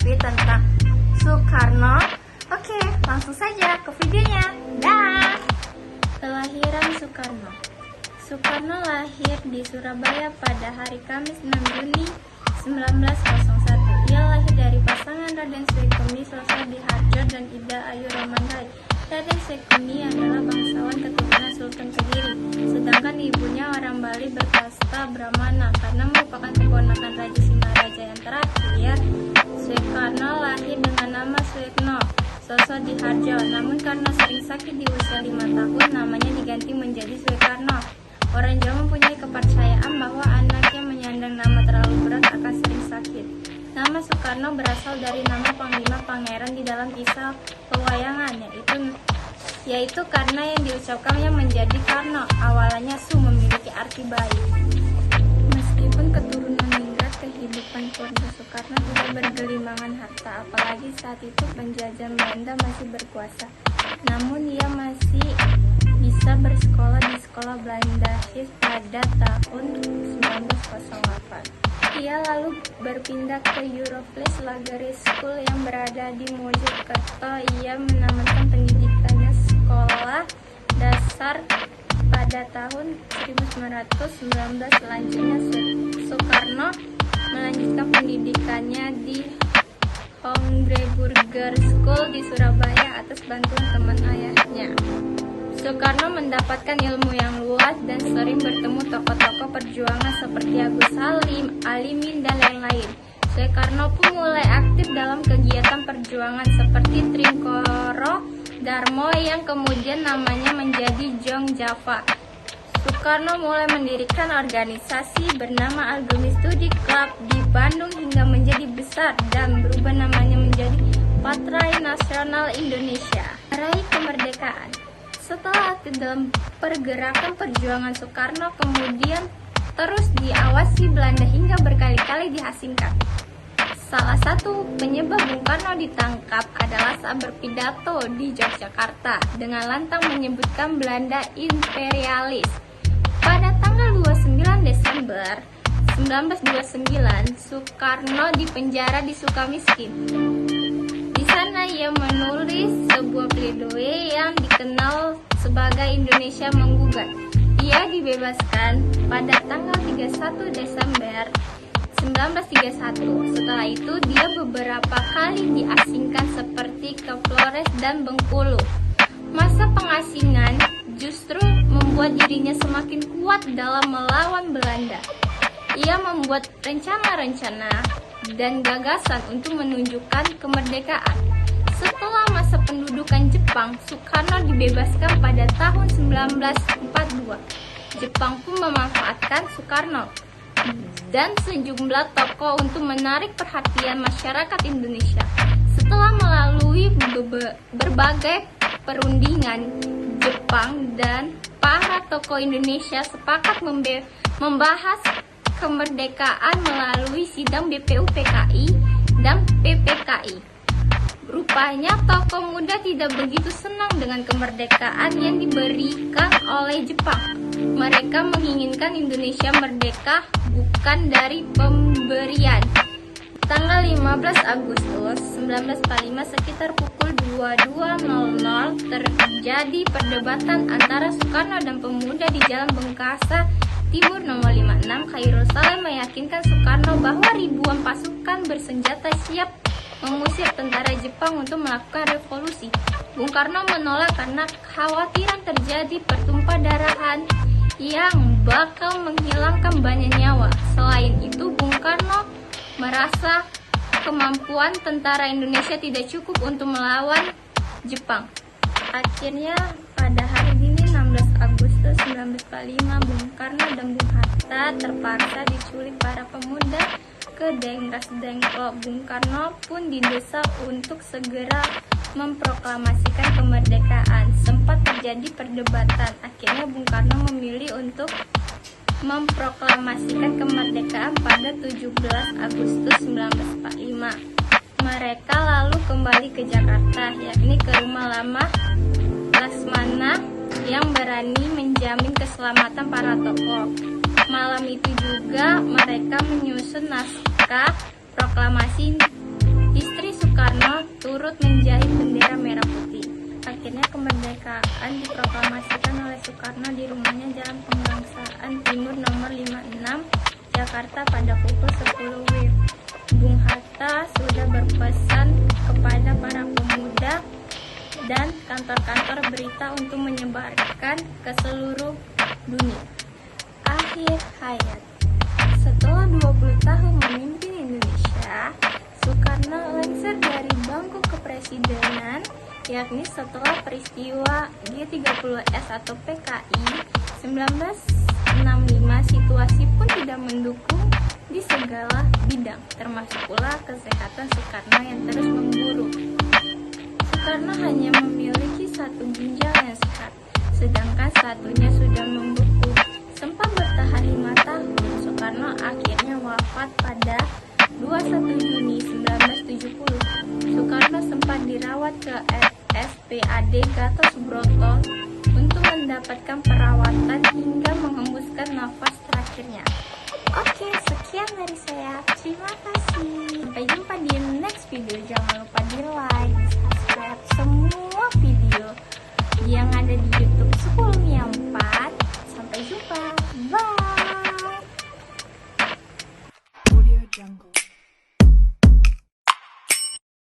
biografi tentang Soekarno. Oke, langsung saja ke videonya. Dah. Kelahiran Soekarno. Soekarno lahir di Surabaya pada hari Kamis 6 Juni 1901. Ia lahir dari pasangan Raden Suekemi Sosodi Hardjo dan Ida Ayu Romanhai. Raden Suekemi adalah bangsawan keturunan Sultan Kediri, sedangkan ibunya orang Bali berkasta Brahmana. Karena merupakan keponakan Raja Singaraja yang terakhir, Soekarno lahir dengan nama Suetno Sosodi Hardjo. Namun karena sering sakit di usia 5 tahun, namanya diganti menjadi Soekarno. Orang Jawa mempunyai kepercayaan bahwa anak yang menyandang nama terlalu berat akan sering sakit. Nama Soekarno berasal dari nama panglima pangeran di dalam kisah pewayangan, yaitu karena yang diucapkannya menjadi Karno. Awalnya Su memiliki arti baik. Meskipun keturunan ningrat, kehidupan keluarga Soekarno tidak bergelimbangan harta, apalagi saat itu penjajah Belanda masih berkuasa. Namun ia masih bisa bersekolah di sekolah Belanda pada tahun 1908. Ia lalu berpindah ke Eurofles Lagare School yang berada di Mojokerto. Ia menamatkan pendidikannya sekolah dasar pada tahun 1919. Selanjutnya Soekarno melanjutkan pendidikannya di Hongreburger School di Surabaya atas bantuan teman ayahnya. Soekarno mendapatkan ilmu yang luas dan sering bertemu tokoh-tokoh perjuangan seperti Agus Salim, Alimin, dan lain-lain. Soekarno pun mulai aktif dalam kegiatan perjuangan seperti Tringkoro Darmo yang kemudian namanya menjadi Jong Java. Soekarno mulai mendirikan organisasi bernama Alumni Studi Club di Bandung hingga menjadi besar dan berubah namanya menjadi Partai Nasional Indonesia. Meraih kemerdekaan. Setelah aktif dalam pergerakan perjuangan, Soekarno kemudian terus diawasi Belanda hingga berkali-kali diasingkan. Salah satu penyebab Bung Karno ditangkap adalah saat berpidato di Yogyakarta dengan lantang menyebutkan Belanda imperialis. Pada tanggal 29 Desember 1929, Soekarno dipenjara di Sukamiskin. Di sana ia menulis sebuah pledoi yang dikenal sebagai Indonesia Menggugat. Ia dibebaskan pada tanggal 31 Desember 1931. Setelah itu dia beberapa kali diasingkan seperti ke Flores dan Bengkulu. Masa pengasingan justru membuat dirinya semakin kuat dalam melawan Belanda. Ia membuat rencana-rencana dan gagasan untuk menunjukkan kemerdekaan. Setelah masa pendudukan Jepang, Soekarno dibebaskan pada tahun 1942. Jepang pun memanfaatkan Soekarno dan sejumlah tokoh untuk menarik perhatian masyarakat Indonesia. Setelah melalui berbagai perundingan, Jepang dan para tokoh Indonesia sepakat membahas kemerdekaan melalui sidang BPUPKI dan PPKI. Rupanya tokoh muda tidak begitu senang dengan kemerdekaan yang diberikan oleh Jepang. Mereka menginginkan Indonesia merdeka bukan dari pemberian. Tanggal 15 Agustus 1945 sekitar pukul 22.00 terjadi perdebatan antara Soekarno dan pemuda di Jalan Bengkasa Timur nomor 56. Khairul Saleh meyakinkan Soekarno bahwa ribuan pasukan bersenjata siap mengusir tentara Jepang untuk melakukan revolusi. Bung Karno menolak karena kekhawatiran terjadi pertumpah darahan yang bakal menghilangkan banyak nyawa. Selain itu, Bung Karno merasa kemampuan tentara Indonesia tidak cukup untuk melawan Jepang. Akhirnya pada hari ini 16 Agustus 1945, Bung Karno dan Bung Hatta terpaksa diculik para pemuda ke Dengras Dengklok. Bung Karno pun didesak untuk segera memproklamasikan kemerdekaan. Sempat terjadi perdebatan. Akhirnya Bung Karno memilih untuk memproklamasikan kemerdekaan pada 17 Agustus 1945. Mereka lalu kembali ke Jakarta, yakni ke rumah lama Laksamana yang berani menjamin keselamatan para tokoh. Malam itu juga mereka menyusun naskah proklamasi. Istri Soekarno turut menjahit bendera merah putih. Akhirnya kemerdekaan diproklamasikan oleh Soekarno di rumahnya Jalan Pegangsaan Timur nomor 56, Jakarta pada pukul 10 WIB. Bung Hatta sudah berpesan kepada para pemuda dan kantor-kantor berita untuk menyebarkan ke seluruh dunia. Akhir hayat. Setelah 20 tahun memimpin Indonesia, Soekarno lengser dari bangku kepresidenan, yakni setelah peristiwa G30S atau PKI 1965. Situasi pun tidak mendukung di segala bidang, termasuk pula kesehatan Soekarno yang terus memburuk. Soekarno hanya memiliki satu ginjal yang sehat, sedangkan satunya sudah membeku. Sempat bertahan 5 tahun, Soekarno akhirnya wafat pada 21 Juni 1970. Soekarno sempat dirawat ke RSPAD Gatot Subroto untuk mendapatkan perawatan hingga menghembuskan nafas terakhirnya. Oke, sekian dari saya. Terima kasih. Sampai jumpa di next video. Jangan lupa di